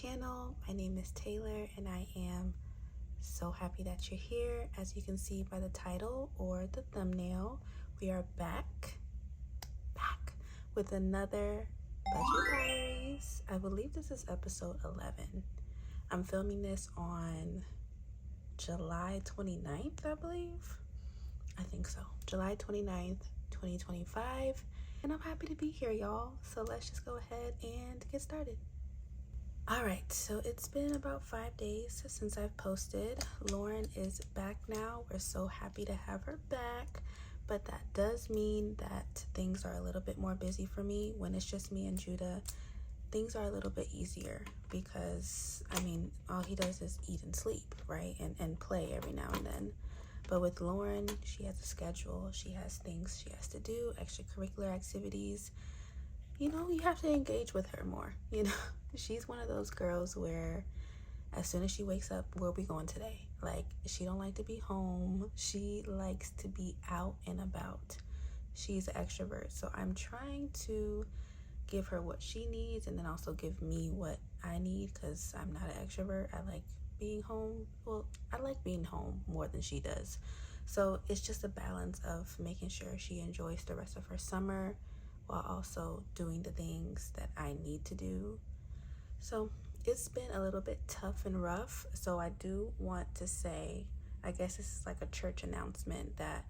channel. My name is Taylor and I am so happy that you're here. As you can see by the title or the thumbnail, we are back with another Budget Diaries. I believe this is episode 11. I'm filming this on July 29th, I believe. I think so. July 29th, 2025. And I'm happy to be here, y'all. So let's just go ahead and get started. Alright, so it's been about 5 days since I've posted. Lauren is back now. We're so happy to have her back. But that does mean that things are a little bit more busy for me. When it's just me and Judah, things are a little bit easier because, all he does is eat and sleep, right? And play every now and then. But with Lauren, she has a schedule. She has things she has to do, extracurricular activities. You have to engage with her more. She's one of those girls where as soon as she wakes up, where are we going today? Like, she don't like to be home. She likes to be out and about. She's an extrovert. So I'm trying to give her what she needs and then also give me what I need because I'm not an extrovert. I like being home. Well, I like being home more than she does. So it's just a balance of making sure she enjoys the rest of her summer while also doing the things that I need to do. So it's been a little bit tough and rough. So I do want to say, I guess this is like a church announcement, that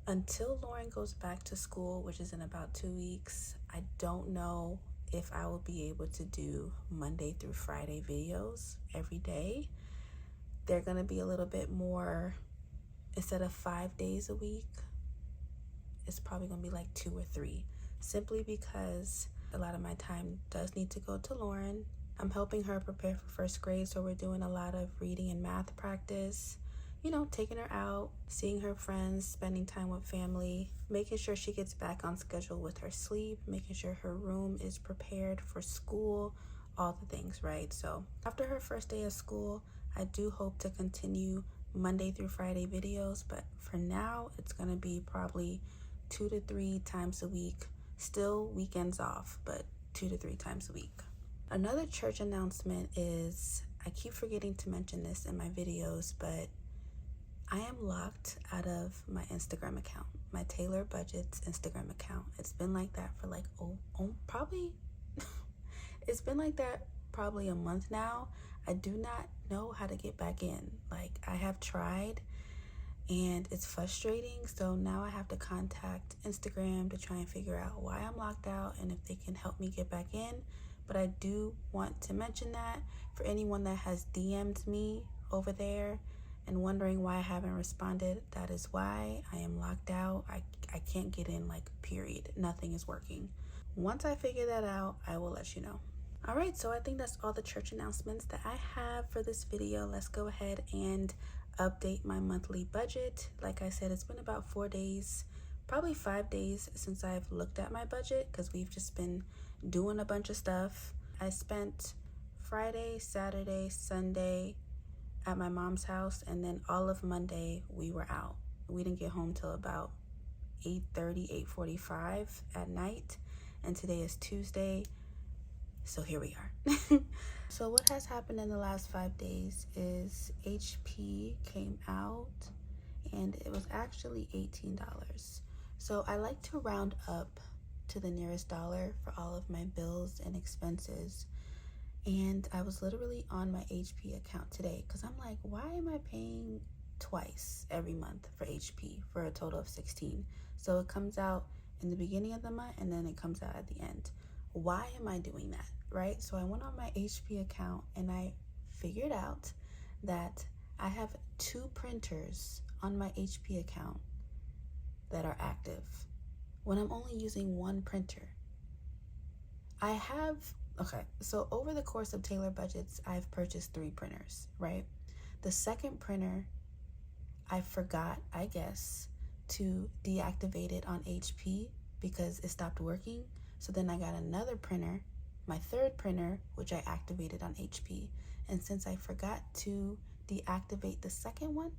until Lauren goes back to school, which is in about 2 weeks, I don't know if I will be able to do Monday through Friday videos every day. They're going to be a little bit more, instead of 5 days a week, it's probably going to be like 2 or 3, simply because a lot of my time does need to go to Lauren. I'm helping her prepare for first grade, so we're doing a lot of reading and math practice, taking her out, seeing her friends, spending time with family, making sure she gets back on schedule with her sleep, making sure her room is prepared for school, all the things, right? So after her first day of school, I do hope to continue Monday through Friday videos, but for now, it's going to be probably 2 to 3 times a week. Still weekends off, but 2 to 3 times a week. Another church announcement is, I keep forgetting to mention this in my videos, but I am locked out of my Instagram account, my Taylor Budgets Instagram account. It's been like that for probably, it's been like that probably a month now. I do not know how to get back in. Like, I have tried and it's frustrating. So now I have to contact Instagram to try and figure out why I'm locked out and if they can help me get back in. But I do want to mention that for anyone that has DM'd me over there and wondering why I haven't responded, that is why. I am locked out. I can't get in, period. Nothing is working. Once I figure that out, I will let you know. All right, so I think that's all the church announcements that I have for this video. Let's go ahead and update my monthly budget. Like I said, it's been about 4 days, probably 5 days since I've looked at my budget because we've just been doing a bunch of stuff. I spent Friday, Saturday, Sunday at my mom's house, and then all of Monday we were out. We didn't get home till about 8:30, 8:45 at night, and today is Tuesday, so here we are. So what has happened in the last 5 days is HP came out and it was actually $18. So I like to round up to the nearest dollar for all of my bills and expenses. And I was literally on my HP account today because I'm like, why am I paying twice every month for HP for a total of $16? So it comes out in the beginning of the month and then it comes out at the end. Why am I doing that, right? So I went on my HP account and I figured out that I have 2 printers on my HP account that are active when I'm only using 1 printer. Okay, so over the course of Taylor Budgets, I've purchased 3 printers, right? The second printer, I forgot, I guess, to deactivate it on HP because it stopped working. So then I got another printer, my third printer, which I activated on HP. And since I forgot to deactivate the second one,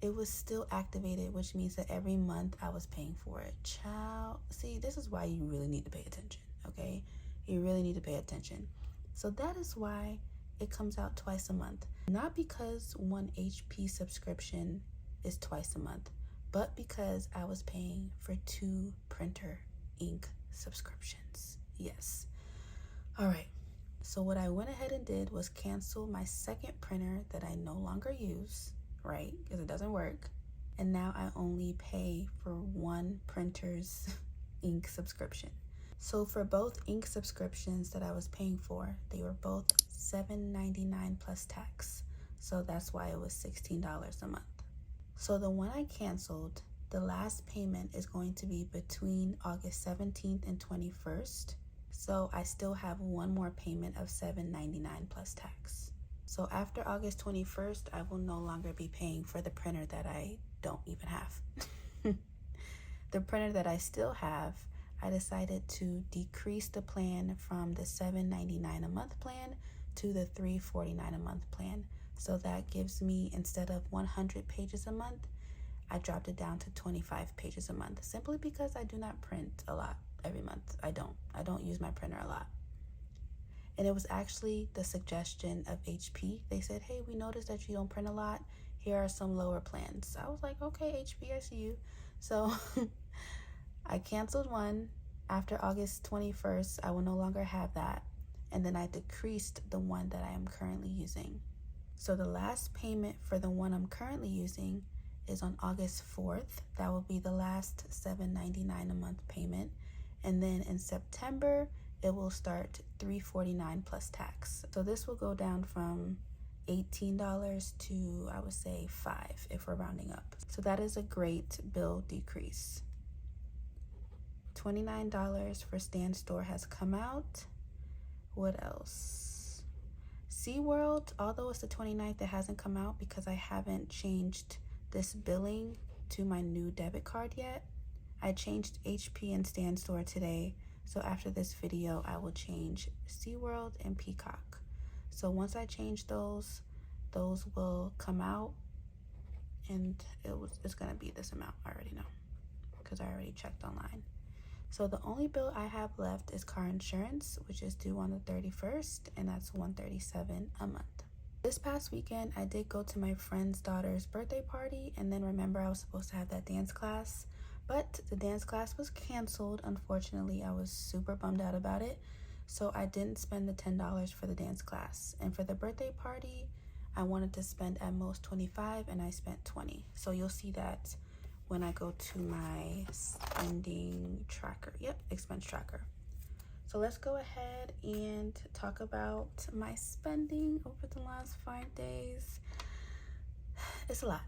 it was still activated, which means that every month I was paying for it. Child, see, this is why you really need to pay attention, okay? You really need to pay attention. So that is why it comes out twice a month. Not because one HP subscription is twice a month, but because I was paying for 2 printer ink subscriptions. Yes. All right. So what I went ahead and did was cancel my second printer that I no longer use, right? Because it doesn't work. And now I only pay for 1 printer's ink subscription. So for both ink subscriptions that I was paying for, they were both $7.99 plus tax. So that's why it was $16 a month. So the one I canceled, the last payment is going to be between August 17th and 21st. So I still have 1 more payment of $7.99 plus tax. So after August 21st, I will no longer be paying for the printer that I don't even have. The printer that I still have, I decided to decrease the plan from the $7.99 a month plan to the $3.49 a month plan. So that gives me, instead of 100 pages a month, I dropped it down to 25 pages a month, simply because I do not print a lot every month. I don't use my printer a lot. And it was actually the suggestion of HP. They said, hey, we noticed that you don't print a lot. Here are some lower plans. I was like, okay, HP, I see you. So I canceled one. After August 21st, I will no longer have that. And then I decreased the one that I am currently using. So the last payment for the one I'm currently using is on August 4th. That will be the last $7.99 a month payment. And then in September, it will start $3.49 plus tax. So this will go down from $18 to, I would say, $5 if we're rounding up. So that is a great bill decrease. $29 for Stan Store has come out. What else? SeaWorld, although it's the 29th, it hasn't come out because I haven't changed this billing to my new debit card yet. I changed HP and Stan Store today, so after this video, I will change SeaWorld and Peacock. So once I change those will come out, and it's gonna be this amount. I already know because I already checked online. So the only bill I have left is car insurance, which is due on the 31st, and that's $137 a month. This past weekend, I did go to my friend's daughter's birthday party, and then remember I was supposed to have that dance class, but the dance class was canceled. Unfortunately, I was super bummed out about it, so I didn't spend the $10 for the dance class. And for the birthday party, I wanted to spend at most $25, and I spent $20. So you'll see that when I go to my spending tracker. Yep, expense tracker. So let's go ahead and talk about my spending over the last 5 days. It's a lot.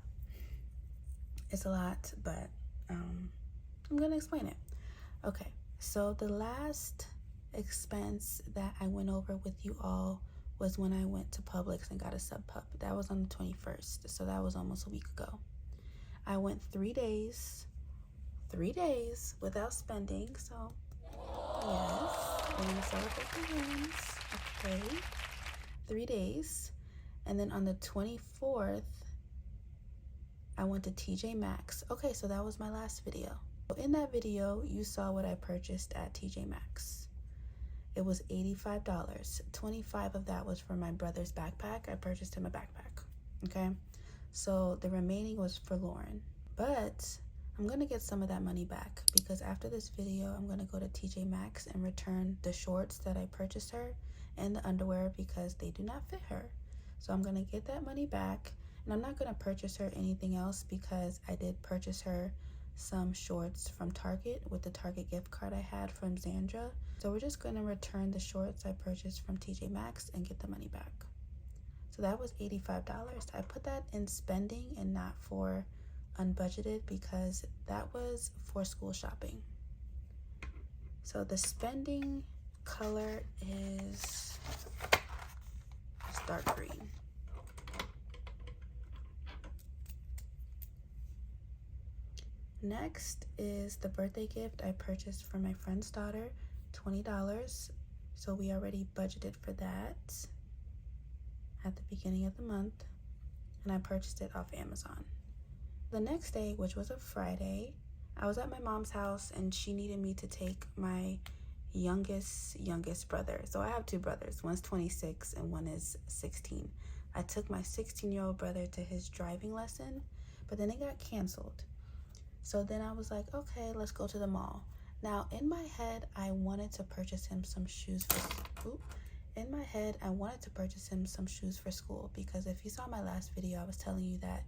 It's a lot, but I'm gonna explain it. Okay, so the last expense that I went over with you all was when I went to Publix and got a sub pup. That was on the 21st, so that was almost a week ago. I went 3 days without spending, so yes, we're gonna celebrate the wins. Okay, 3 days. And then on the 24th, I went to TJ Maxx. Okay, so that was my last video. In that video, you saw what I purchased at TJ Maxx. It was $85. 25 of that was for my brother's backpack. I purchased him a backpack, okay? So the remaining was for Lauren. But I'm gonna get some of that money back because after this video, I'm gonna go to TJ Maxx and return the shorts that I purchased her and the underwear because they do not fit her. So I'm gonna get that money back, and I'm not gonna purchase her anything else because I did purchase her some shorts from Target with the Target gift card I had from Zandra. So we're just gonna return the shorts I purchased from TJ Maxx and get the money back. So that was $85. I put that in spending and not for unbudgeted because that was for school shopping. So the spending color is dark green. Next is the birthday gift I purchased for my friend's daughter, $20. So we already budgeted for that at the beginning of the month, and I purchased it off Amazon. The next day, which was a Friday, I was at my mom's house and she needed me to take my youngest brother. So I have two brothers. One's 26 and one is 16. I took my 16-year-old brother to his driving lesson, but then it got canceled. So then I was like, okay, let's go to the mall. Now, in my head, I wanted to purchase him some shoes for school, because if you saw my last video, I was telling you that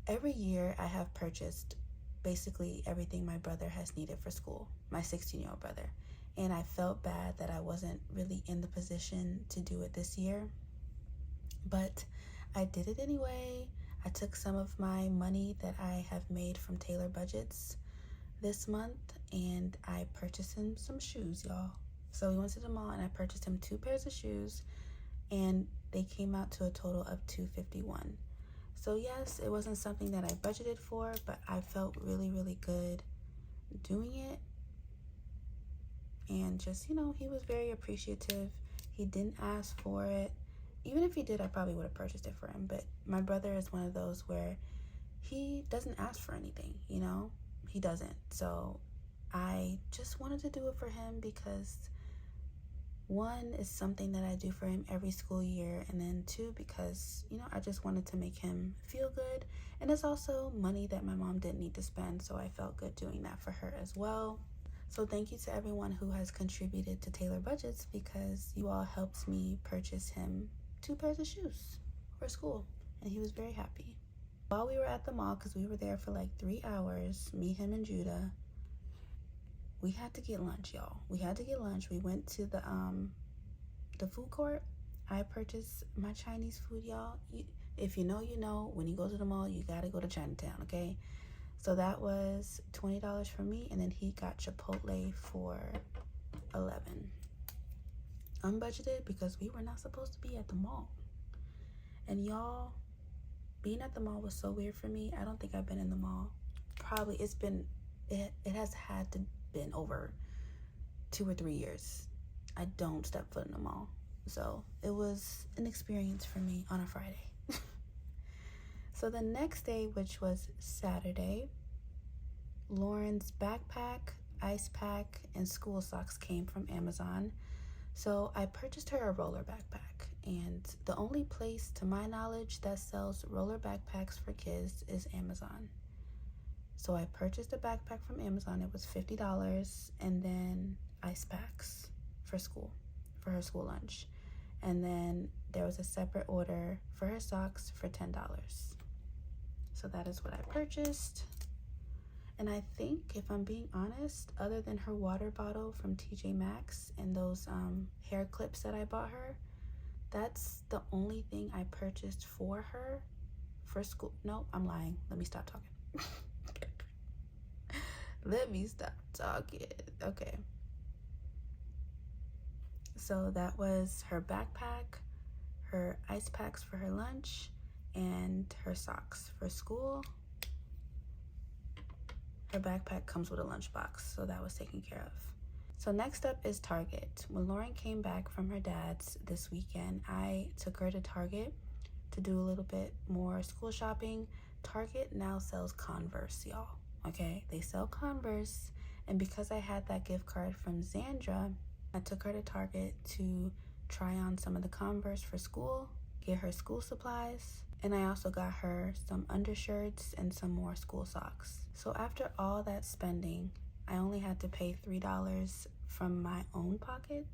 every year I have purchased basically everything my brother has needed for school, my 16-year-old brother. And I felt bad that I wasn't really in the position to do it this year, but I did it anyway. I took some of my money that I have made from Taylor Budgets this month and I purchased him some shoes, y'all. So we went to the mall and I purchased him 2 pairs of shoes and they came out to a total of $251. So yes, it wasn't something that I budgeted for, but I felt really, really good doing it. And just, you know, he was very appreciative. He didn't ask for it. Even if he did, I probably would have purchased it for him. But my brother is one of those where he doesn't ask for anything, you know? He doesn't. So I just wanted to do it for him because 1 is something that I do for him every school year, and then 2, because, you know, I just wanted to make him feel good. And it's also money that my mom didn't need to spend, so I felt good doing that for her as well. So thank you to everyone who has contributed to Taylor Budgets, because you all helped me purchase him 2 pairs of shoes for school, and he was very happy. While we were at the mall, because we were there for like 3 hours, me, him, and Judah, we had to get lunch, y'all. We had to get lunch. We went to the food court. I purchased my Chinese food, y'all. If you know, you know. When you go to the mall, you gotta go to Chinatown, okay? So that was $20 for me, and then he got Chipotle for $11. Unbudgeted, because we were not supposed to be at the mall. And y'all, being at the mall was so weird for me. I don't think I've been in the mall. Probably it has had to been over 2 or 3 years. I don't step foot in the mall. So it was an experience for me on a Friday. So the next day, which was Saturday, Lauren's backpack, ice pack, and school socks came from Amazon. So I purchased her a roller backpack, and the only place, to my knowledge, that sells roller backpacks for kids is Amazon. So I purchased a backpack from Amazon. It was $50, and then ice packs for school, for her school lunch. And then there was a separate order for her socks for $10. So that is what I purchased. And I think, if I'm being honest, other than her water bottle from TJ Maxx and those hair clips that I bought her, that's the only thing I purchased for her for school. No, I'm lying. Let me stop talking. Let me stop talking. Okay. So that was her backpack, her ice packs for her lunch, and her socks for school. Her backpack comes with a lunchbox, so that was taken care of. So next up is Target. When Lauren came back from her dad's this weekend, I took her to Target to do a little bit more school shopping. Target now sells Converse, y'all. Okay, they sell Converse, and because I had that gift card from Zandra, I took her to Target to try on some of the Converse for school, get her school supplies, and I also got her some undershirts and some more school socks. So after all that spending, I only had to pay $3 from my own pocket,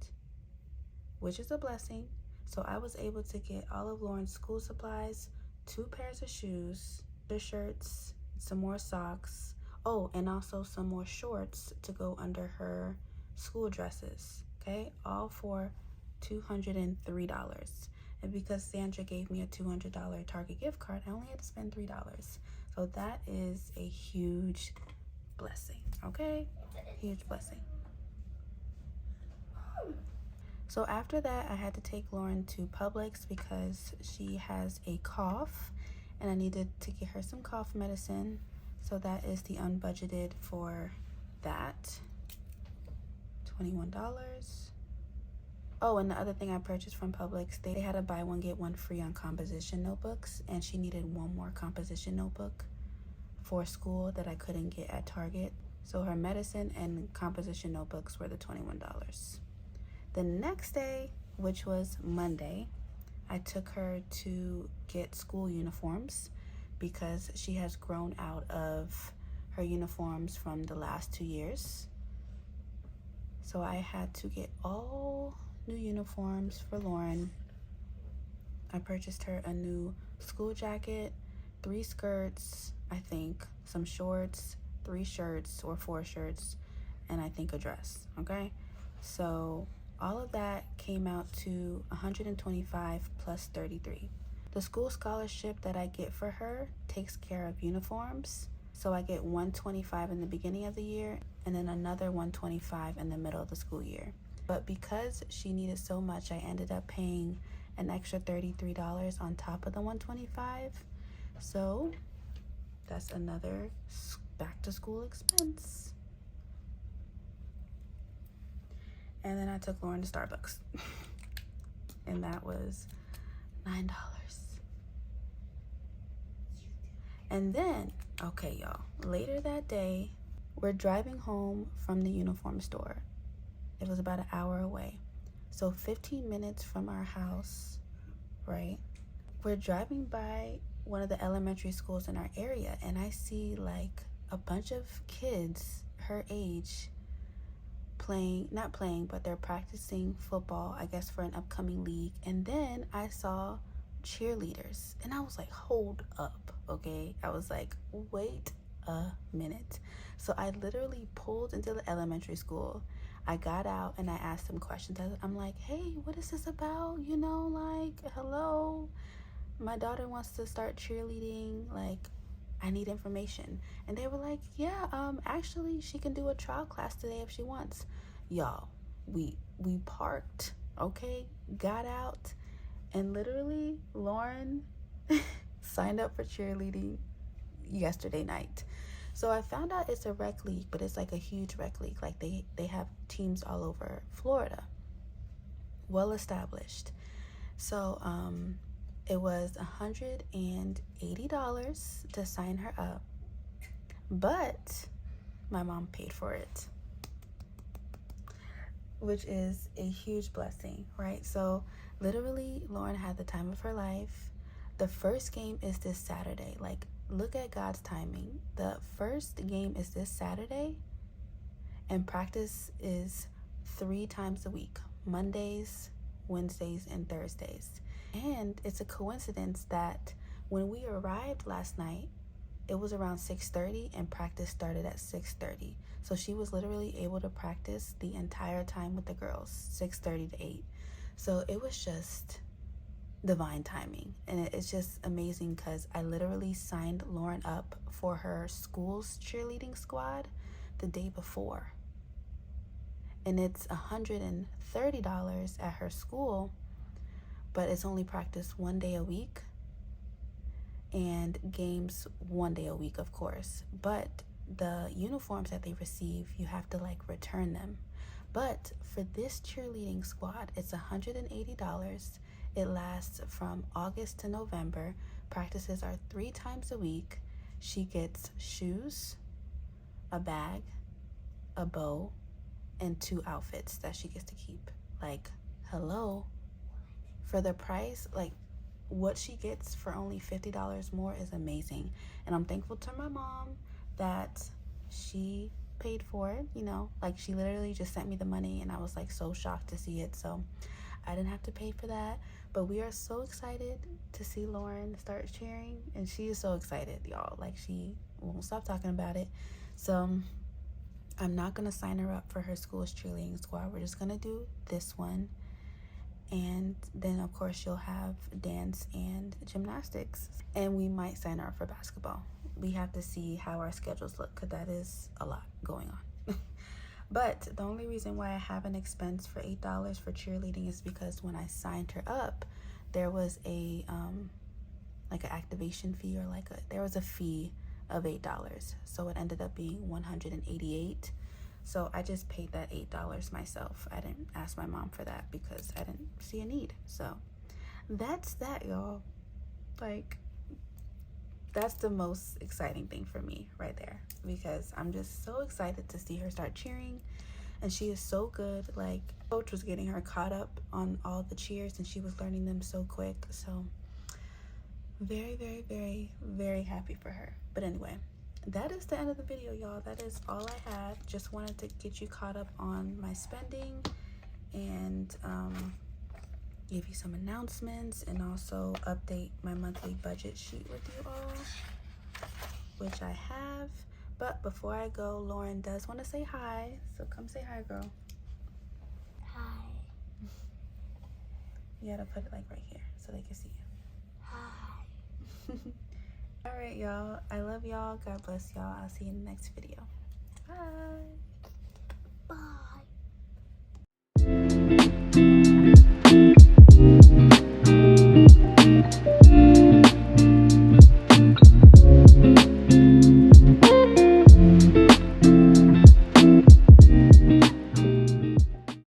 which is a blessing. So I was able to get all of Lauren's school supplies, 2 pairs of shoes, undershirts, some more socks, oh, and also some more shorts to go under her school dresses, okay? All for $203. And because Sandra gave me a $200 Target gift card, I only had to spend $3. So that is a huge blessing, okay? Huge blessing. So after that, I had to take Lauren to Publix because she has a cough, and I needed to get her some cough medicine. So that is the unbudgeted for that. $21. Oh, and the other thing I purchased from Publix, they had a buy one get one free on composition notebooks, and she needed 1 more composition notebook for school that I couldn't get at Target. So her medicine and composition notebooks were the $21. The next day, which was Monday, I took her to get school uniforms because she has grown out of her uniforms from the last 2 years. So I had to get all new uniforms for Lauren. I purchased her a new school jacket, 3 skirts, I think, some shorts, 3 shirts or 4 shirts, and I think a dress, okay? So all of that came out to $125 plus $33. The school scholarship that I get for her takes care of uniforms. So I get $125 in the beginning of the year and then another $125 in the middle of the school year. But because she needed so much, I ended up paying an extra $33 on top of the $125. So that's another back to school expense. And then I took Lauren to Starbucks. And that was $9. And then, okay, y'all, later that day, we're driving home from the uniform store. It was about an hour away. So 15 minutes from our house, right? We're driving by one of the elementary schools in our area, and I see like a bunch of kids her age not playing, but they're practicing football, I guess for an upcoming league. And then I saw cheerleaders, and I was like, hold up, okay? I was like, wait a minute. So I literally pulled into the elementary school. I got out and I asked them questions. I'm like, hey, what is this about? You know, like, hello, my daughter wants to start cheerleading, like, I need information. And they were like, yeah, actually she can do a trial class today if she wants. Y'all, we parked, okay, got out, and literally Lauren signed up for cheerleading yesterday night. So I found out it's a rec league, but it's like a huge rec league. Like they have teams all over Florida, well established. So it was $180 to sign her up, but my mom paid for it, which is a huge blessing, right? So literally Lauren had the time of her life. The first game is this Saturday. Like, look at God's timing. The first game is this Saturday, and practice is 3 times a week, Mondays, Wednesdays, and Thursdays. And it's a coincidence that when we arrived last night, it was around 6:30 and practice started at 6:30. So she was literally able to practice the entire time with the girls, 6:30 to 8. So it was just divine timing. And it's just amazing because I literally signed Lauren up for her school's cheerleading squad the day before. And it's $130 at her school, but it's only practice 1 day a week and games 1 day a week, of course. But the uniforms that they receive, you have to like return them. But for this cheerleading squad, it's $180. It lasts from August to November. Practices are 3 times a week. She gets shoes, a bag, a bow, and 2 outfits that she gets to keep. Like, hello. For the price, like, what she gets for only $50 more is amazing. And I'm thankful to my mom that she paid for it, you know, like she literally just sent me the money, and I was like so shocked to see it. So I didn't have to pay for that, but we are so excited to see Lauren start cheering, and she is so excited, y'all. Like, she won't stop talking about it. So I'm not gonna sign her up for her school's cheerleading squad. We're just gonna do this one, and then of course she'll have dance and gymnastics, and we might sign her up for basketball. We have to see how our schedules look, because that is a lot going on. But the only reason why I have an expense for $8 for cheerleading is because when I signed her up, there was a like an activation fee, or like there was a fee of $8. So it ended up being $188. So I just paid that $8 myself. I didn't ask my mom for that because I didn't see a need. So that's that, y'all. Like, that's the most exciting thing for me right there. because I'm just so excited to see her start cheering. And she is so good. Like, coach was getting her caught up on all the cheers and she was learning them so quick. So very, very, very, very happy for her. But anyway, that is the end of the video, y'all. That is all I had. Just wanted to get you caught up on my spending and give you some announcements and also update my monthly budget sheet with you all, which I have. But before I go, Lauren does want to say hi, so come say hi, girl. Hi. You gotta put it like right here so they can see you. Hi. All right, y'all. I love y'all. God bless y'all. I'll see you in the next video. Bye. Bye.